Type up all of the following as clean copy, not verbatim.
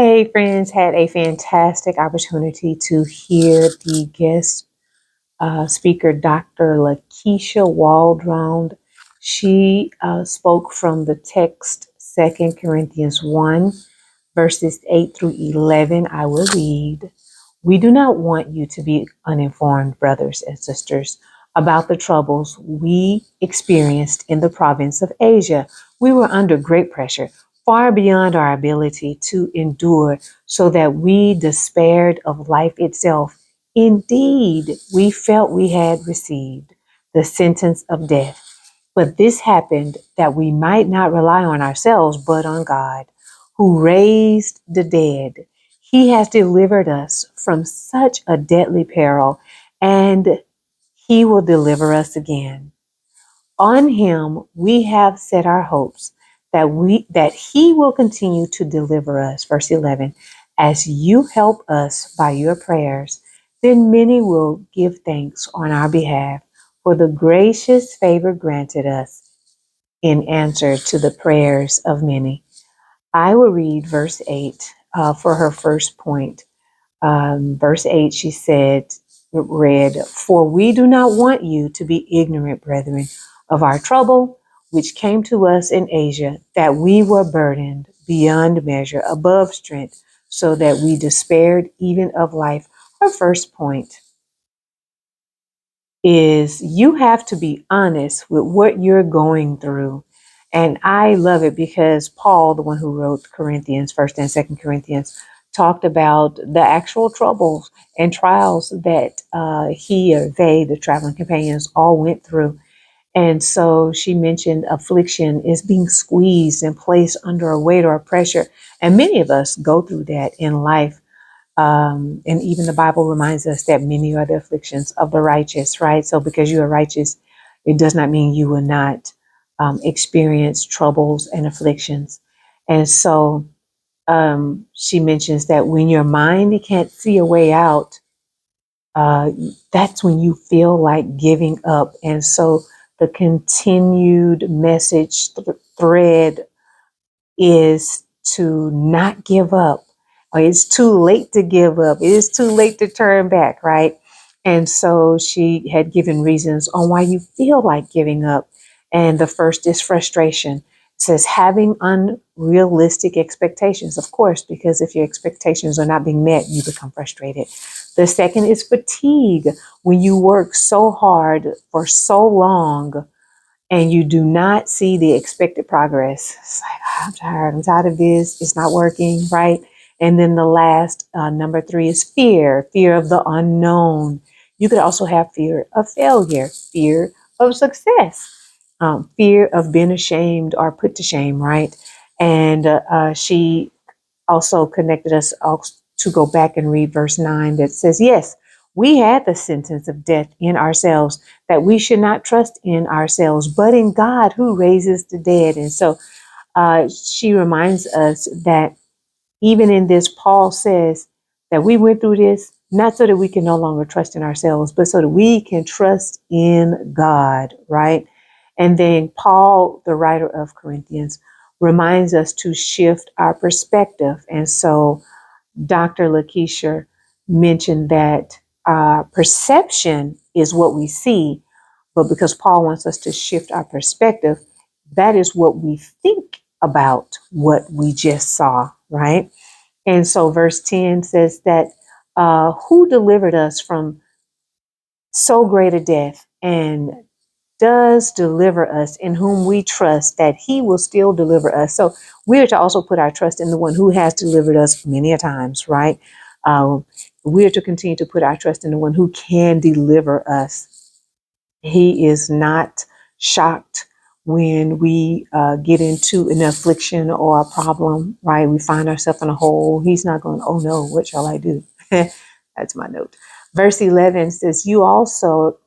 Hey, friends, had a fantastic opportunity to hear the guest speaker, Dr. Lakeesha Walrond. She spoke from the text, 2 Corinthians 1, verses 8 through 11. I will read. We do not want you to be uninformed, brothers and sisters, about the troubles we experienced in the province of Asia. We were under great pressure, far beyond our ability to endure, so that we despaired of life itself. Indeed, we felt we had received the sentence of death. But this happened that we might not rely on ourselves, but on God, who raised the dead. He has delivered us from such a deadly peril, and He will deliver us again. On Him we have set our hopes that He will continue to deliver us. Verse 11, as you help us by your prayers, then many will give thanks on our behalf for the gracious favor granted us in answer to the prayers of many. I will read verse 8 for her first point. Verse 8, she read, for we do not want you to be ignorant, brethren, of our trouble, which came to us in Asia, that we were burdened beyond measure, above strength, so that we despaired even of life. Her first point is you have to be honest with what you're going through. And I love it because Paul, the one who wrote Corinthians, 1st and 2nd Corinthians, talked about the actual troubles and trials that he or they, the traveling companions, all went through. And so she mentioned affliction is being squeezed and placed under a weight or a pressure. And many of us go through that in life. And even the Bible reminds us that many are the afflictions of the righteous, right? So because you are righteous, it does not mean you will not experience troubles and afflictions. And so she mentions that when your mind can't see a way out, that's when you feel like giving up. And so the continued message thread is to not give up. It's too late to give up. It is too late to turn back, right? And so she had given reasons on why you feel like giving up. And the first is frustration. It says having unrealistic expectations, of course, because if your expectations are not being met, you become frustrated. The second is fatigue. When you work so hard for so long, and you do not see the expected progress. It's like, I'm tired of this. It's not working, right? And then the last, number 3 is fear of the unknown. You could also have fear of failure, fear of success, fear of being ashamed or put to shame, right? And she also connected us to go back and read verse 9 that says, yes, we had the sentence of death in ourselves, that we should not trust in ourselves, but in God who raises the dead. And so she reminds us that even in this, Paul says that we went through this not so that we can no longer trust in ourselves, but so that we can trust in God, right? And then Paul, the writer of Corinthians, reminds us to shift our perspective. And so Dr. Lakeesha mentioned that perception is what we see, but because Paul wants us to shift our perspective, that is what we think about what we just saw, right? And so verse 10 says that who delivered us from so great a death and does deliver us, in whom we trust that he will still deliver us. So we are to also put our trust in the one who has delivered us many a times, right? We are to continue to put our trust in the one who can deliver us. He is not shocked when we get into an affliction or a problem, right? We find ourselves in a hole. He's not going, oh no, what shall I do? That's my note. Verse 11 says, you also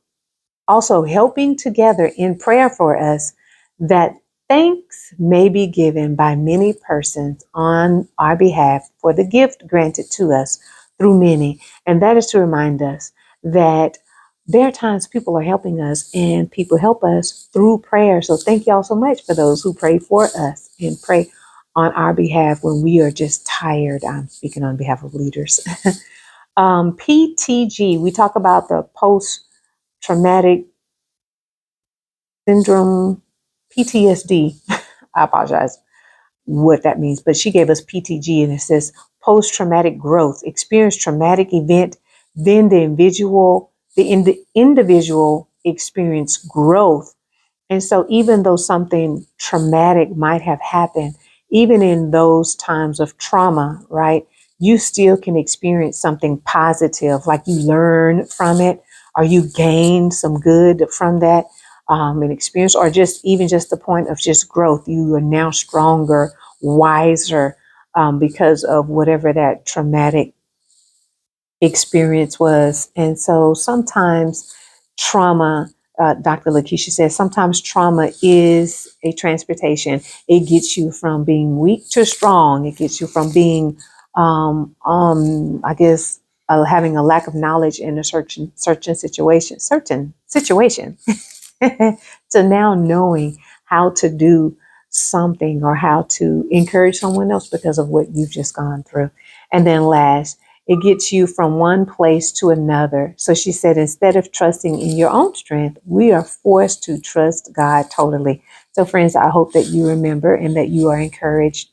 helping together in prayer for us, that thanks may be given by many persons on our behalf for the gift granted to us through many. And that is to remind us that there are times people are helping us and people help us through prayer. So thank y'all so much for those who pray for us and pray on our behalf when we are just tired. I'm speaking on behalf of leaders. PTG, we talk about the post traumatic syndrome, PTSD. I apologize what that means, but she gave us PTG, and it says post traumatic growth, experience traumatic event, then the individual experience growth. And so, even though something traumatic might have happened, even in those times of trauma, right, you still can experience something positive, like you learn from it, or you gain some good from that an experience, or just even just the point of just growth. You are now stronger, wiser because of whatever that traumatic experience was. And so sometimes trauma, Dr. Lakeesha says, sometimes trauma is a transportation. It gets you from being weak to strong. It gets you from being, I guess, having a lack of knowledge in a certain situation, to now knowing how to do something or how to encourage someone else because of what you've just gone through. And then last, it gets you from one place to another. So she said, instead of trusting in your own strength, we are forced to trust God totally. So, friends, I hope that you remember and that you are encouraged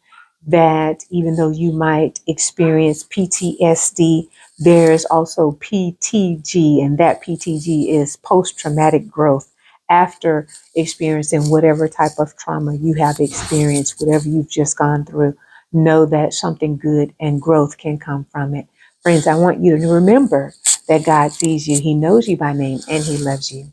that even though you might experience PTSD, there's also PTG, and that PTG is post traumatic growth. After experiencing whatever type of trauma you have experienced, whatever you've just gone through, know that something good and growth can come from it. Friends, I want you to remember that God sees you. He knows you by name and he loves you.